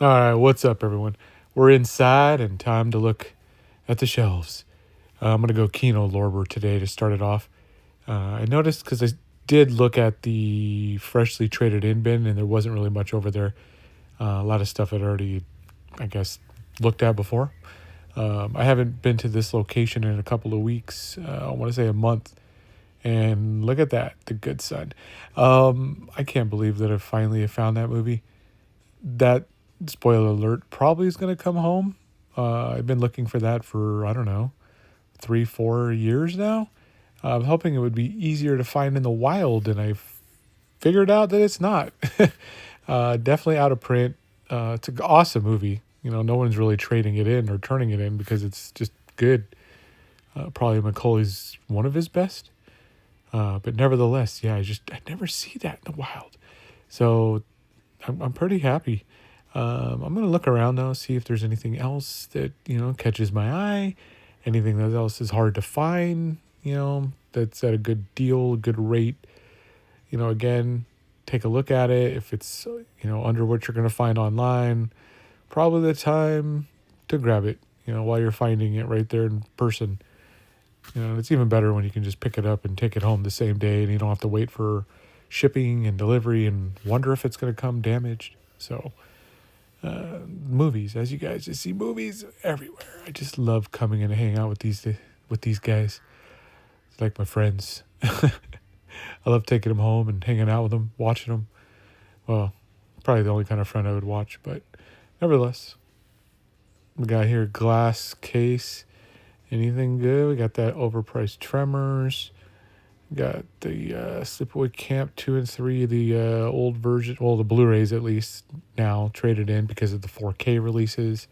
All right, what's up, everyone? We're inside and time to look at the shelves. I'm going to go Kino Lorber today to start it off. I noticed because I did look at the freshly traded in bin and there wasn't really much over there. A lot of stuff I'd already, I guess, looked at before. I haven't been to this location in a couple of weeks. I want to say a month. And look at that, The Good Son. I can't believe that I finally have found that movie. That, spoiler alert, probably is going to come home. I've been looking for that for, I don't know, 3, 4 years now. I'm hoping it would be easier to find in the wild, and I figured out that it's not. Definitely out of print. It's an awesome movie. No one's really trading it in or turning it in because it's just good. Probably Macaulay's one of his best. But nevertheless, yeah, I never see that in the wild. So I'm pretty happy. I'm gonna look around now, see if there's anything else that catches my eye, anything that else is hard to find. That's at a good deal, a good rate. Again, take a look at it. If it's under what you're gonna find online, probably the time to grab it. While you're finding it right there in person. It's even better when you can just pick it up and take it home the same day, and you don't have to wait for shipping and delivery and wonder if it's gonna come damaged. So movies, as you guys just see movies everywhere. I just love coming in and hanging out with these guys. It's like my friends. I love taking them home and hanging out with them, watching them. Well, probably the only kind of friend I would watch, but nevertheless, we got here glass case. Anything good? We got that overpriced Tremors. Got the Sleepaway Camp 2 and 3, the old version, well, the Blu-rays at least now traded in because of the 4K releases.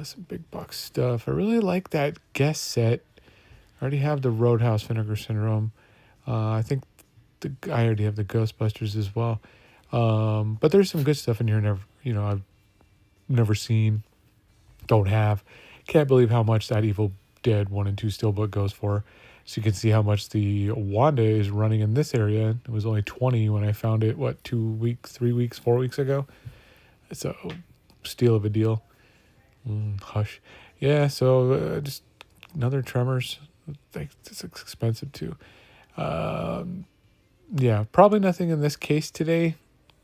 Some big box stuff. I really like that guest set. I already have the Roadhouse Vinegar Syndrome. I think I already have the Ghostbusters as well. But there's some good stuff in here. I've never seen, don't have. Can't believe how much that Evil Dead 1 and 2 Steelbook goes for. So you can see how much the Wanda is running in this area. It was only 20 when I found it, 2 weeks, 3 weeks, 4 weeks ago? It's a steal of a deal. Hush. Yeah, so just another Tremors. It's expensive too. Yeah, probably nothing in this case today.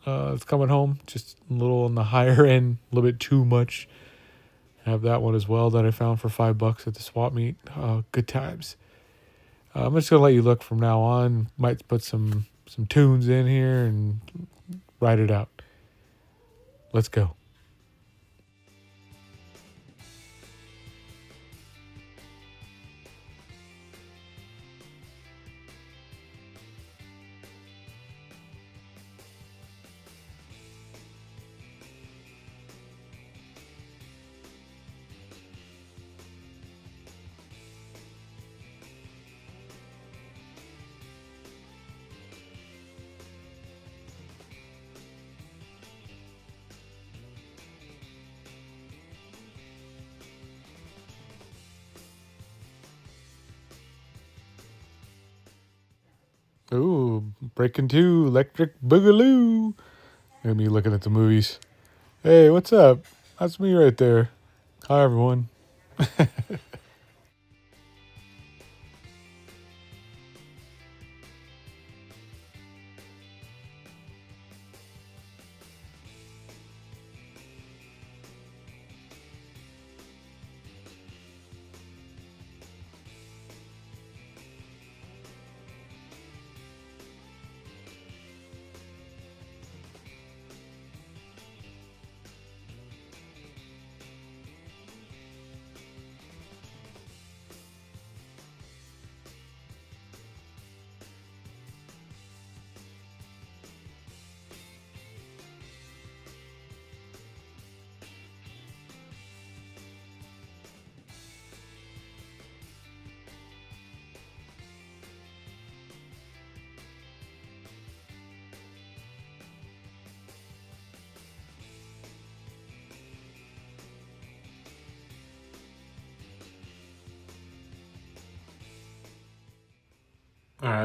It's coming home. Just a little on the higher end, a little bit too much. I have that one as well that I found for $5 at the swap meet. Good times. I'm just gonna let you look from now on. Might put some tunes in here and write it out. Let's go. Ooh, Breaking 2, Electric Boogaloo. Look at me looking at the movies. Hey, what's up? That's me right there. Hi, everyone.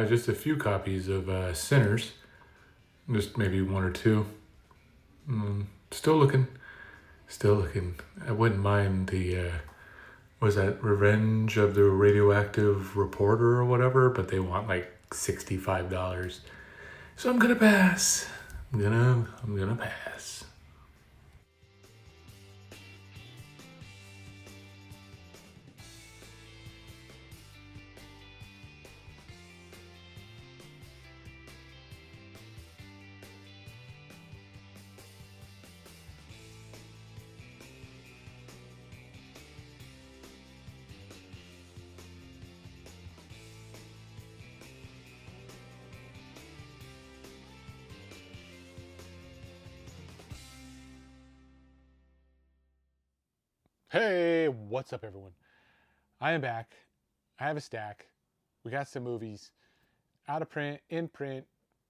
Just a few copies of Sinners. Just maybe one or two. Still looking. Still looking. I wouldn't mind the was that Revenge of the Radioactive Reporter or whatever, but they want like $65. So I'm gonna pass. I'm gonna pass. Hey, what's up, everyone? I am back. I have a stack. We got some movies out of print, in print,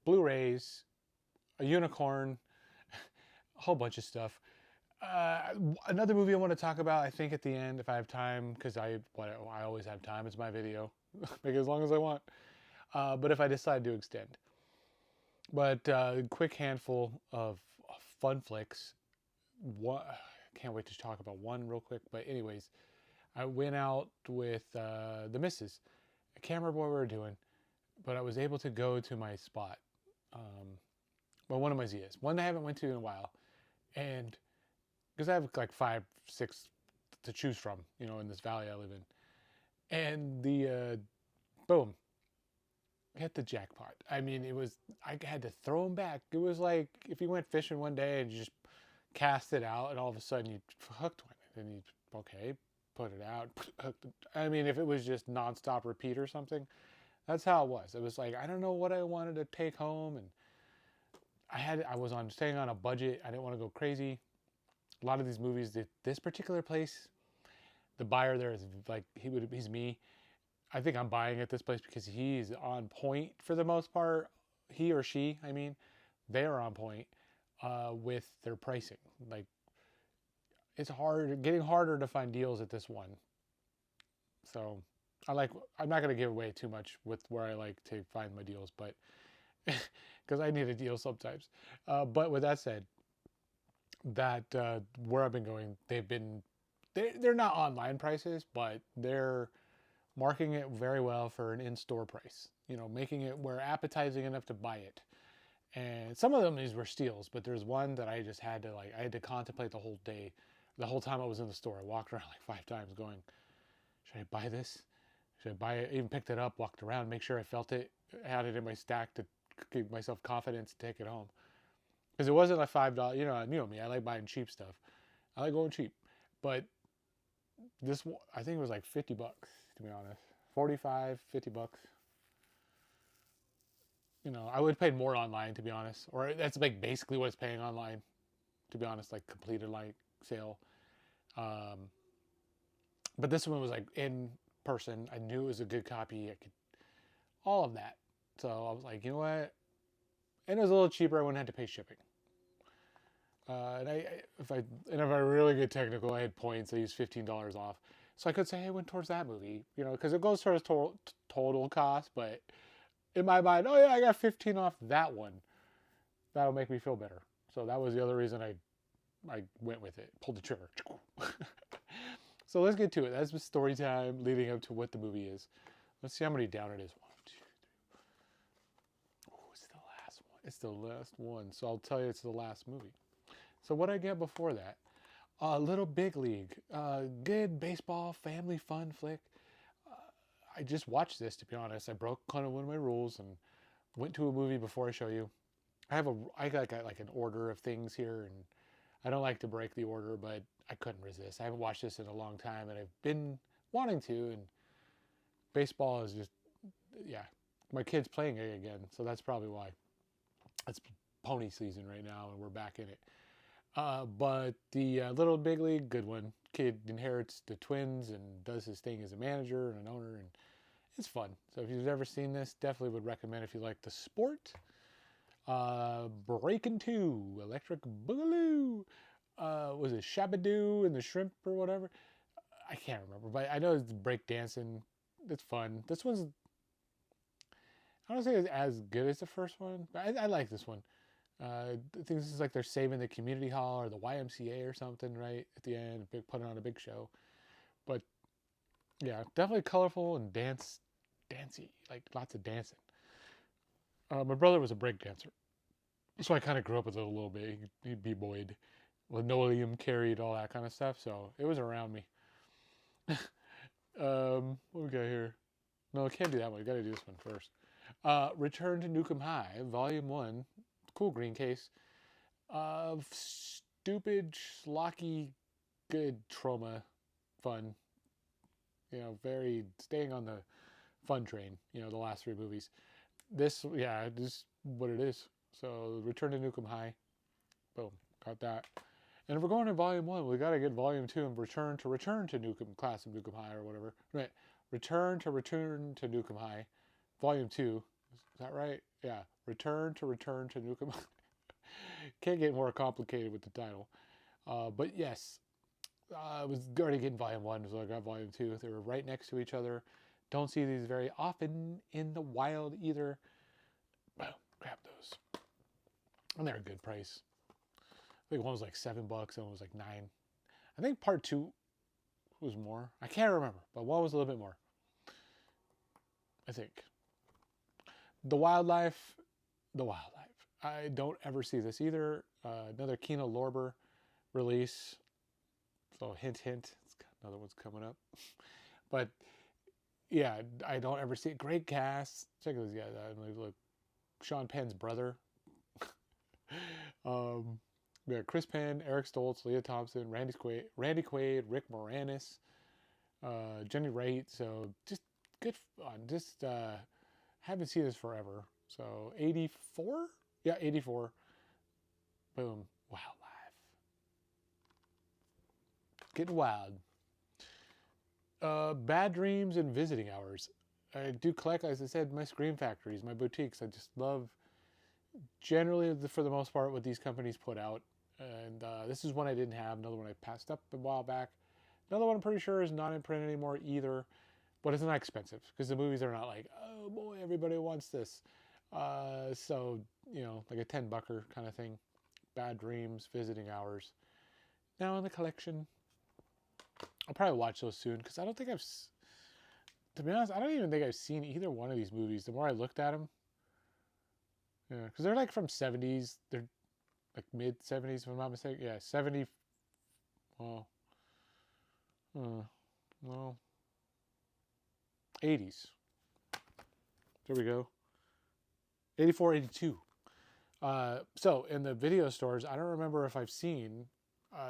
Blu-rays, a unicorn, a whole bunch of stuff. Uh, Another movie I want to talk about, I think at the end, if I have time, because I always have time. It's my video, make it as long as I want. But if I decide to extend, but quick handful of fun flicks. What? Can't wait to talk about one real quick. But anyways, I went out with the missus. I can't remember what we were doing, but I was able to go to my spot. Um, well, one of my Zias, one I haven't went to in a while, and because I have like 5, 6 to choose from, in this valley I live in, and the boom, hit the jackpot. I mean, I had to throw them back. It was like if you went fishing one day and you just cast it out, and all of a sudden you hooked one, and you okay, put it out, hooked it. I mean, if it was just nonstop repeat or something, that's how it was. It was like I don't know what I wanted to take home, and I was on staying on a budget. I didn't want to go crazy. A lot of these movies, this particular place, the buyer there is like he's me. I think I'm buying at this place because he's on point for the most part. He or she, I mean, they are on point with their pricing. Like it's getting harder to find deals at this one. So I'm not going to give away too much with where I like to find my deals, but because I need a deal sometimes. But with that said, that where I've been going, they're not online prices, but they're marking it very well for an in-store price. Making it where appetizing enough to buy it. And some of them these were steals, but there's one that I just had to I had to contemplate the whole day, the whole time I was in the store. I walked around like 5 times, going, should I buy this? Should I buy it? Even picked it up, walked around, make sure I felt it, had it in my stack to give myself confidence to take it home. Because it wasn't like $5. You know me. I like buying cheap stuff. I like going cheap, but this I think it was like $50 to be honest. 45, $50. I would pay more online to be honest, or that's like basically what it's paying online to be honest, like completed like sale. Um, but this one was like in person. I knew it was a good copy. I could all of that. So I was like, you know what? And it was a little cheaper. I wouldn't have to pay shipping. And if I really get technical, I had points. I used $15 off, so I could say hey, I went towards that movie. Because it goes towards total cost, but in my mind, oh yeah, I got 15 off that one. That'll make me feel better. So that was the other reason I went with it, pulled the trigger. So let's get to it. That's the story time leading up to what the movie is. Let's see how many down it is. 1, 2, 3. Oh, it's the last one. It's the last one. So I'll tell you it's the last movie. So what I get before that? Little Big League. Good baseball, family fun flick. I just watched this, to be honest. I broke kind of one of my rules and went to a movie before I show you. I got like an order of things here, and I don't like to break the order, but I couldn't resist. I haven't watched this in a long time, and I've been wanting to, and baseball is just, yeah. My kid's playing it again, so that's probably why. It's pony season right now, and we're back in it. But the Little Big League, good one. Kid inherits the Twins and does his thing as a manager and an owner, and it's fun. So if you've ever seen this, definitely would recommend if you like the sport. Breaking 2, Electric Boogaloo. Was it Shabadoo and the Shrimp or whatever? I can't remember, but I know it's break dancing. It's fun. This one's, I don't say it's as good as the first one, but I like this one. I think this is like they're saving the community hall or the YMCA or something, right? At the end, putting on a big show. But yeah, definitely colorful and dancey, like lots of dancing. My brother was a break dancer, so I kind of grew up with it a little bit. He'd be boyed, linoleum carried, all that kind of stuff. So it was around me. What we got here? No, I can't do that one. We got to do this one first. Return to Nukem High, Volume 1. Cool green case. Stupid, schlocky, good trauma fun. Very staying on the fun train, the last three movies. This is what it is. So, Return to Nukem High. Boom. Got that. And if we're going to Volume 1, we got to get Volume 2 and Return to Nukem, Class of Nukem High or whatever. Right. Return to Nukem High. Volume 2. Is that right? Yeah. Return to Nukem High. Can't get more complicated with the title. But yes, I was already getting Volume 1, so I got Volume 2. They were right next to each other. Don't see these very often in the wild either. Well, grab those. And they're a good price. I think one was like $7, and one was like $9. I think part 2 was more. I can't remember, but one was a little bit more. I think. The wildlife. I don't ever see this either. Another Kino Lorber release. So hint, hint. Another one's coming up. But yeah, I don't ever see it. Great cast. Check those guys out. Look, Sean Penn's brother. We got Chris Penn, Eric Stoltz, Leah Thompson, Randy Quaid, Rick Moranis, Jenny Wright. So just good fun. Just haven't seen this forever. So 84? Yeah, 84. Boom. Wildlife. Getting wild. Bad Dreams and Visiting Hours. I do collect, as I said, my Scream Factories, my boutiques. I just love, generally, for the most part, what these companies put out. And this is one I didn't have. Another one I passed up a while back. Another one I'm pretty sure is not in print anymore either. But it's not expensive because the movies are not like, oh boy, everybody wants this. So, like a $10 kind of thing. Bad Dreams, Visiting Hours. Now in the collection. I'll probably watch those soon because I don't think to be honest, I don't even think I've seen either one of these movies. The more I looked at them, yeah, because they're like from 70s. They're like mid 70s, if I'm not mistaken. Yeah, 70. Well, 80s. There we go. 84, 82. So in the video stores, I don't remember if I've seen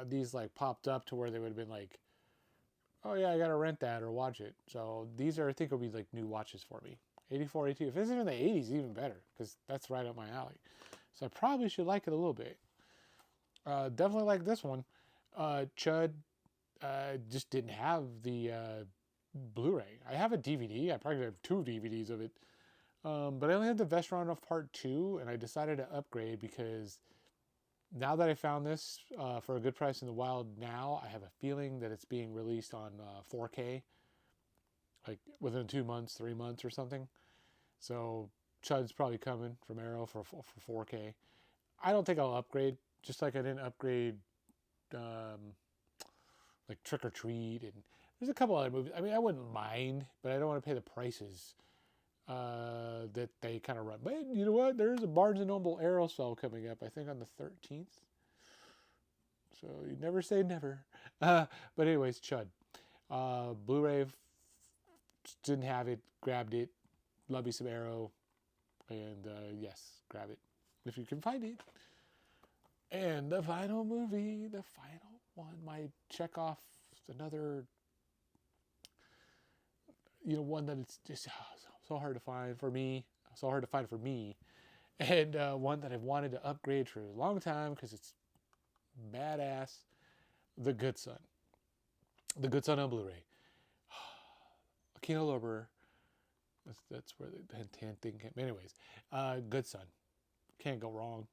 these like popped up to where they would have been like, oh yeah, I gotta rent that or watch it. So these are, I think, will be like new watches for me. 84, 82. If it's in the 80s, even better, because that's right up my alley. So I probably should like it a little bit. Definitely like this one. Chud just didn't have the Blu-ray. I have a DVD. I probably have 2 DVDs of it. But I only had the Vestron of Part 2, and I decided to upgrade because now that I found this for a good price in the wild now, I have a feeling that it's being released on 4K, like within 2 months, 3 months or something. So Chud's probably coming from Arrow for 4K. I don't think I'll upgrade, just like I didn't upgrade like Trick or Treat, and there's a couple other movies. I mean, I wouldn't mind, but I don't want to pay the prices that they kind of run. But you know what? There's a Barnes & Noble Arrow sale coming up, I think on the 13th. So you never say never. But anyways, Chud. Blu-ray, didn't have it, grabbed it. Love me some Arrow. And yes, grab it if you can find it. And the final movie, the final one, might check off another, one that it's just so hard to find for me. And one that I've wanted to upgrade for a long time because it's badass. The Good Son. The Good Son on Blu-ray. Kino Lorber. That's where the hint thing came. Anyways, Good Son. Can't go wrong.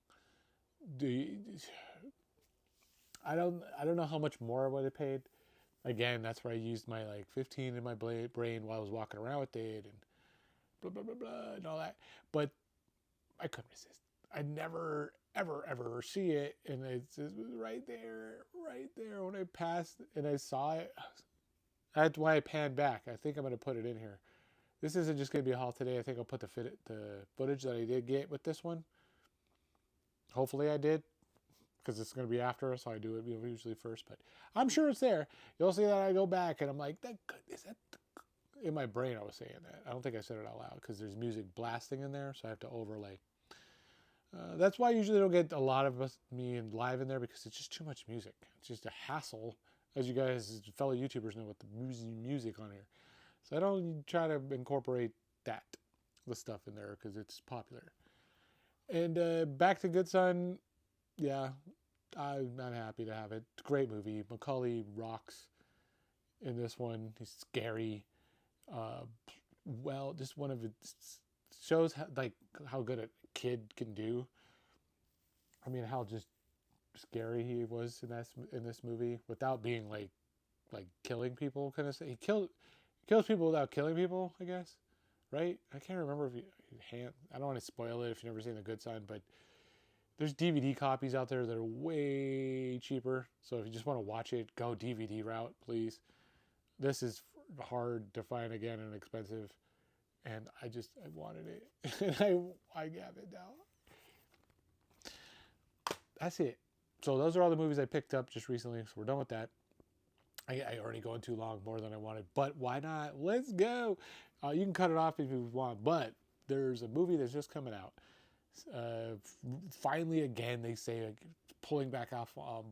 I don't know how much more I would have paid. Again, that's where I used my like 15 in my brain while I was walking around with it and blah blah blah blah and all that. But I couldn't resist. I never ever see it, and it was right there when I passed and I saw it. That's why I panned back. I think I'm going to put it in here. This isn't just going to be a haul today. I think I'll put the footage that I did get with this one. Hopefully I did, because it's going to be after, so I do it usually first. But I'm sure it's there. You'll see that I go back and I'm like, is that in my brain? I was saying that. I don't think I said it out loud because there's music blasting in there, so I have to overlay. That's why I usually don't get a lot of me in live in there, because it's just too much music. It's just a hassle, as you guys, fellow YouTubers, know, with the music on here. So I don't try to incorporate the stuff in there because it's popular. And back to Good Son, yeah, I'm happy to have it. Great movie. Macaulay rocks in this one. He's scary. Well, just one of its shows how good a kid can do. I mean, how just scary he was in this movie without being like killing people. Kind of say he kills people without killing people, I guess. Right? I can't remember if I don't want to spoil it if you've never seen The Good Son, but there's DVD copies out there that are way cheaper. So if you just want to watch it, go DVD route, please. This is hard to find again and expensive, and I wanted it, and I have it now. That's it. So those are all the movies I picked up just recently. So we're done with that. I already going too long, more than I wanted, but why not? Let's go. You can cut it off if you want, but there's a movie that's just coming out. Finally, again, they say pulling back off on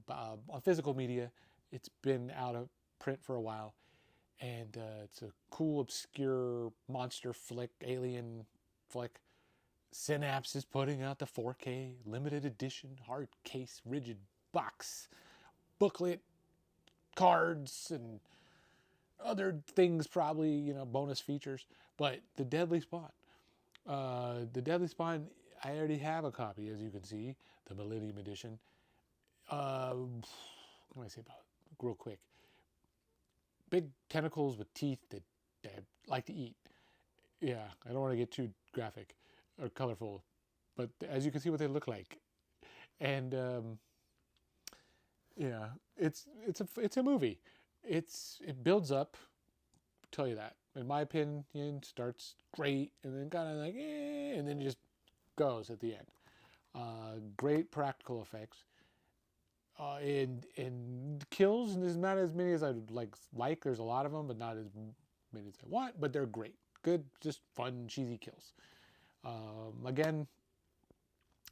physical media. It's been out of print for a while, and it's a cool, obscure monster flick, alien flick. Synapse is putting out the 4K limited edition hard case rigid box booklet, cards, and other things, probably, bonus features. But the Deadly Spawn, I already have a copy, as you can see, the Millennium Edition. What can I say about it? Real quick. Big tentacles with teeth that like to eat. Yeah, I don't want to get too graphic or colorful, but as you can see what they look like. And yeah, it's a movie. It builds up. I'll tell you that. In my opinion, starts great and then kind of like and then it just goes at the end. Great practical effects. And kills, and there's not as many as I'd like. There's a lot of them, but not as many as I want. But they're great, good, just fun, cheesy kills. Again,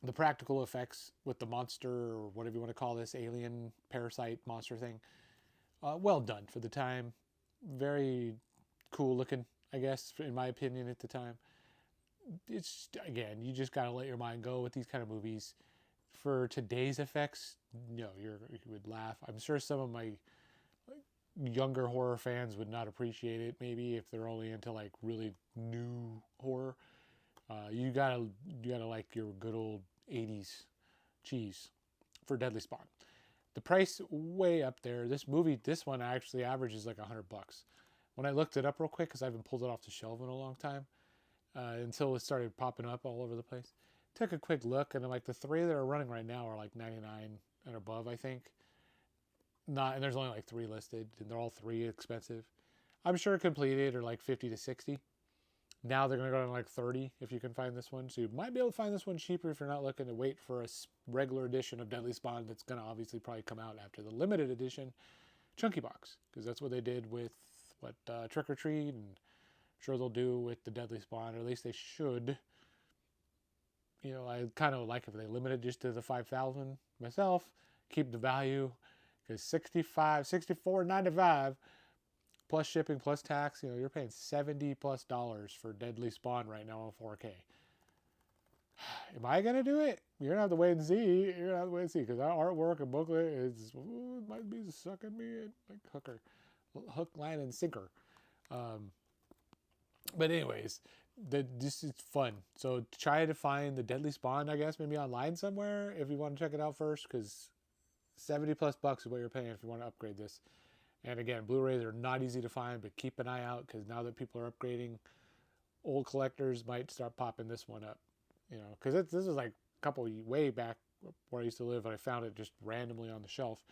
the practical effects with the monster, or whatever you want to call this, alien parasite monster thing, well done for the time. Very cool looking, I guess, in my opinion at the time. It's, again, you just gotta let your mind go with these kind of movies. For today's effects, no, you would laugh. I'm sure some of my younger horror fans would not appreciate it, maybe, if they're only into like really new horror. You gotta like your good old 80s cheese for Deadly Spawn. The price way up there. This one actually averages like $100. When I looked it up real quick, because I haven't pulled it off the shelf in a long time, until it started popping up all over the place. Took a quick look, and like the three that are running right now are like 99 and above, I think. And there's only like 3 listed, and they're all 3 expensive. I'm sure completed are like 50 to 60. Now they're going to go to like 30 if you can find this one. So you might be able to find this one cheaper if you're not looking to wait for a regular edition of Deadly Spawn that's going to obviously probably come out after the limited edition Chunky Box, because that's what they did with Trick or Treat, and I'm sure they'll do with the Deadly Spawn, or at least they should. I kind of like if they limit it just to the 5,000 myself, keep the value, because $64.95 plus shipping plus tax, you're paying $70+ for Deadly Spawn right now on 4K. Am I gonna do it? You're gonna have to wait and see. Because that artwork and booklet it might be sucking me in like hook, line, and sinker. But anyways, this is fun. So try to find the Deadly Spawn, I guess, maybe online somewhere if you want to check it out first, because $70+ is what you're paying if you want to upgrade this. And again, Blu-rays are not easy to find, but keep an eye out, because now that people are upgrading, old collectors might start popping this one up. Because this is like a couple way back where I used to live, and I found it just randomly on the shelf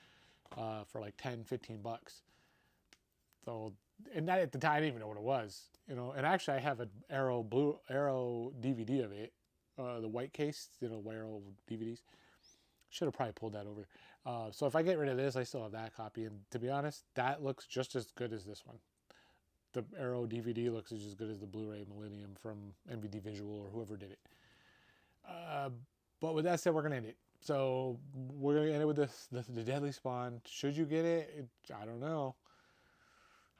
for like 10, $15. So, and that at the time I didn't even know what it was, you know. And actually, I have an Arrow DVD of it, the white case, you know, Arrow DVDs. Should have probably pulled that over. So if I get rid of this, I still have that copy. And to be honest, that looks just as good as this one. The Arrow DVD looks just as good as the Blu-ray Millennium from MVD Visual or whoever did it. But with that said, we're gonna end it. So we're gonna end it with this: the Deadly Spawn. Should you get it? I don't know.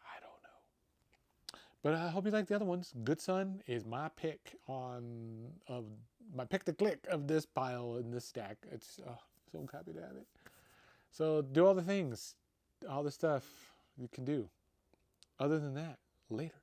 I don't know. But I hope you like the other ones. Good Son is my pick my pick to click of this pile in this stack. It's so happy to have it. So do all the things, all the stuff you can do. Other than that, later.